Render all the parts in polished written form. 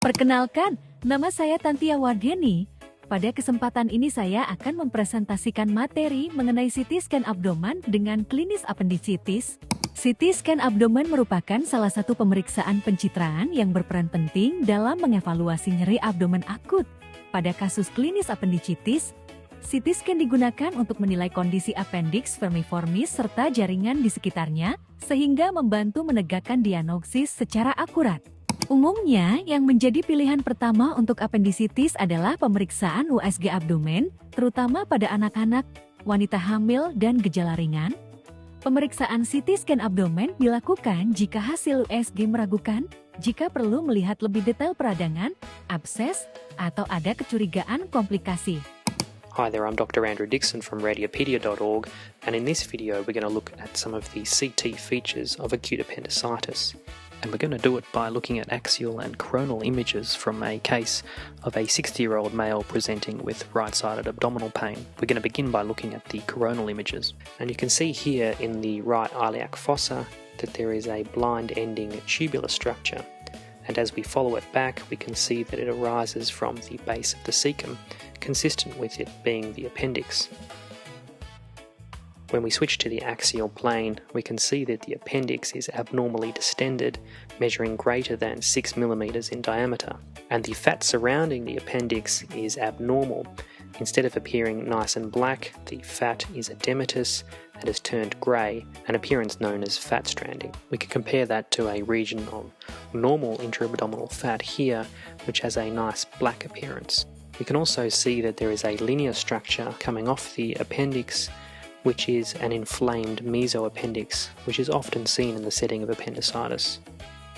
Perkenalkan, nama saya Tantia Wardeni. Pada kesempatan ini saya akan mempresentasikan materi mengenai CT scan abdomen dengan klinis appendicitis. CT scan abdomen merupakan salah satu pemeriksaan pencitraan yang berperan penting dalam mengevaluasi nyeri abdomen akut. Pada kasus klinis appendicitis, CT scan digunakan untuk menilai kondisi appendix vermiformis serta jaringan di sekitarnya, sehingga membantu menegakkan diagnosis secara akurat. Umumnya, yang menjadi pilihan pertama untuk appendicitis adalah pemeriksaan USG abdomen, terutama pada anak-anak, wanita hamil, dan gejala ringan. Pemeriksaan CT scan abdomen dilakukan jika hasil USG meragukan, jika perlu melihat lebih detail peradangan, abses, atau ada kecurigaan komplikasi. Hi there, I'm Dr. Andrew Dixon from Radiopedia.org, and in this video we're going to look at some of the CT features of acute appendicitis. And we're going to do it by looking at axial and coronal images from a case of a 60-year-old male presenting with right-sided abdominal pain. We're going to begin by looking at the coronal images. And you can see here in the right iliac fossa that there is a blind-ending tubular structure. And as we follow it back, we can see that it arises from the base of the cecum, consistent with it being the appendix. When we switch to the axial plane, we can see that the appendix is abnormally distended, measuring greater than 6 millimeters in diameter, and the fat surrounding the appendix is abnormal. Instead of appearing nice and black, the fat is edematous and has turned grey, an appearance known as fat stranding. We can compare that to a region of normal intra-abdominal fat here, which has a nice black appearance. We can also see that there is a linear structure coming off the appendix, which is an inflamed mesoappendix, which is often seen in the setting of appendicitis.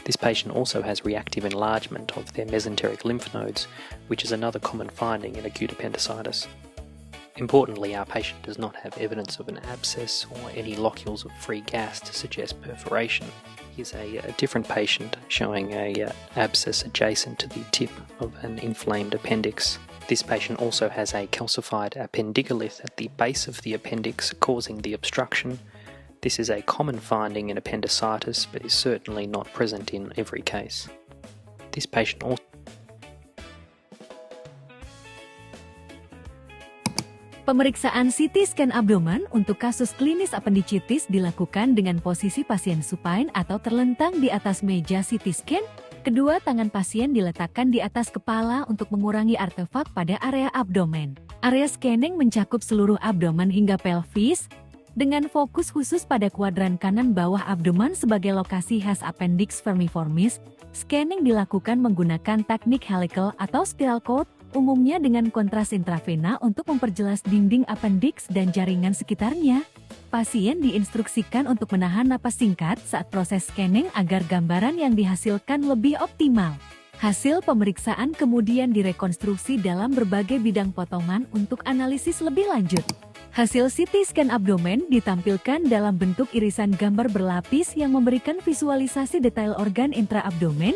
This patient also has reactive enlargement of their mesenteric lymph nodes, which is another common finding in acute appendicitis. Importantly, our patient does not have evidence of an abscess or any locules of free gas to suggest perforation. Here's a different patient showing an abscess adjacent to the tip of an inflamed appendix. This patient also has a calcified appendicolith at the base of the appendix causing the obstruction. This is a common finding in appendicitis but is certainly not present in every case. This patient also Pemeriksaan CT scan abdomen untuk kasus klinis appendicitis dilakukan dengan posisi pasien supine atau terlentang di atas meja CT scan. Kedua tangan pasien diletakkan di atas kepala untuk mengurangi artefak pada area abdomen. Area scanning mencakup seluruh abdomen hingga pelvis, dengan fokus khusus pada kuadran kanan bawah abdomen sebagai lokasi khas appendix vermiformis. Scanning dilakukan menggunakan teknik helical atau spiral cord, umumnya dengan kontras intravena untuk memperjelas dinding appendix dan jaringan sekitarnya. Pasien diinstruksikan untuk menahan napas singkat saat proses scanning agar gambaran yang dihasilkan lebih optimal. Hasil pemeriksaan kemudian direkonstruksi dalam berbagai bidang potongan untuk analisis lebih lanjut. Hasil CT scan abdomen ditampilkan dalam bentuk irisan gambar berlapis yang memberikan visualisasi detail organ intraabdomen.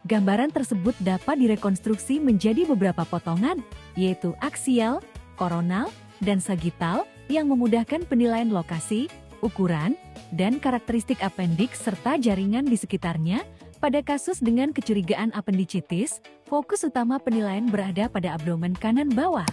Gambaran tersebut dapat direkonstruksi menjadi beberapa potongan, yaitu aksial, koronal, dan sagital, yang memudahkan penilaian lokasi, ukuran, dan karakteristik appendix serta jaringan di sekitarnya. Pada kasus dengan kecurigaan appendicitis, fokus utama penilaian berada pada abdomen kanan bawah.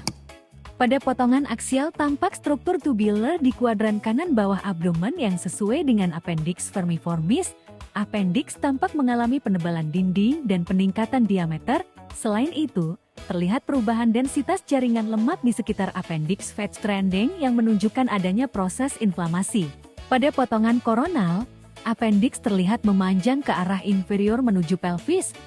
Pada potongan aksial tampak struktur tubular di kuadran kanan bawah abdomen yang sesuai dengan appendix vermiformis. Appendix tampak mengalami penebalan dinding dan peningkatan diameter. Selain itu, terlihat perubahan densitas jaringan lemak di sekitar appendix fat stranding yang menunjukkan adanya proses inflamasi. Pada potongan koronal, appendix terlihat memanjang ke arah inferior menuju pelvis.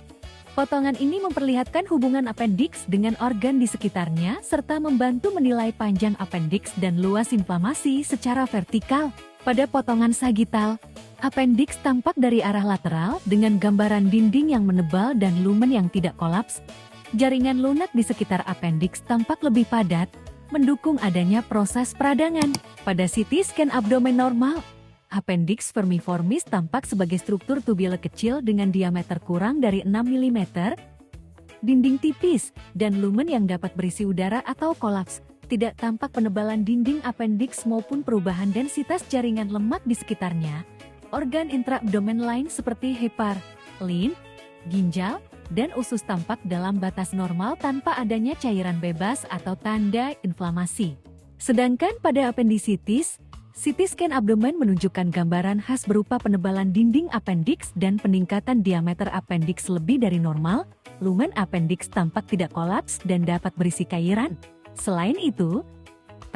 Potongan ini memperlihatkan hubungan appendix dengan organ di sekitarnya serta membantu menilai panjang appendix dan luas inflamasi secara vertikal. Pada potongan sagital, appendix tampak dari arah lateral dengan gambaran dinding yang menebal dan lumen yang tidak kolaps. Jaringan lunak di sekitar appendix tampak lebih padat, mendukung adanya proses peradangan. Pada CT scan abdomen normal, appendix vermiformis tampak sebagai struktur tubular kecil dengan diameter kurang dari 6 mm, dinding tipis, dan lumen yang dapat berisi udara atau kolaps. Tidak tampak penebalan dinding appendix maupun perubahan densitas jaringan lemak di sekitarnya. Organ intraabdomen lain seperti hepar, limf, ginjal, dan usus tampak dalam batas normal tanpa adanya cairan bebas atau tanda inflamasi. Sedangkan pada apendisitis, CT scan abdomen menunjukkan gambaran khas berupa penebalan dinding appendix dan peningkatan diameter appendix lebih dari normal. Lumen appendix tampak tidak kolaps dan dapat berisi cairan. Selain itu,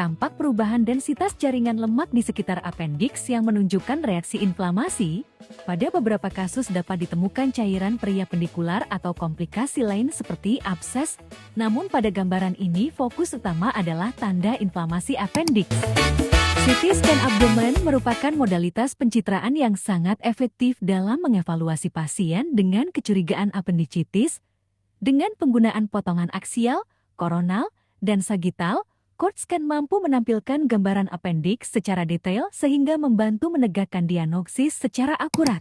tampak perubahan densitas jaringan lemak di sekitar appendix yang menunjukkan reaksi inflamasi. Pada beberapa kasus dapat ditemukan cairan periapendikular atau komplikasi lain seperti abses. Namun pada gambaran ini fokus utama adalah tanda inflamasi appendix. CT scan abdomen merupakan modalitas pencitraan yang sangat efektif dalam mengevaluasi pasien dengan kecurigaan apendicitis. Dengan penggunaan potongan aksial, koronal, dan sagital, Cord scan mampu menampilkan gambaran appendix secara detail sehingga membantu menegakkan diagnosis secara akurat.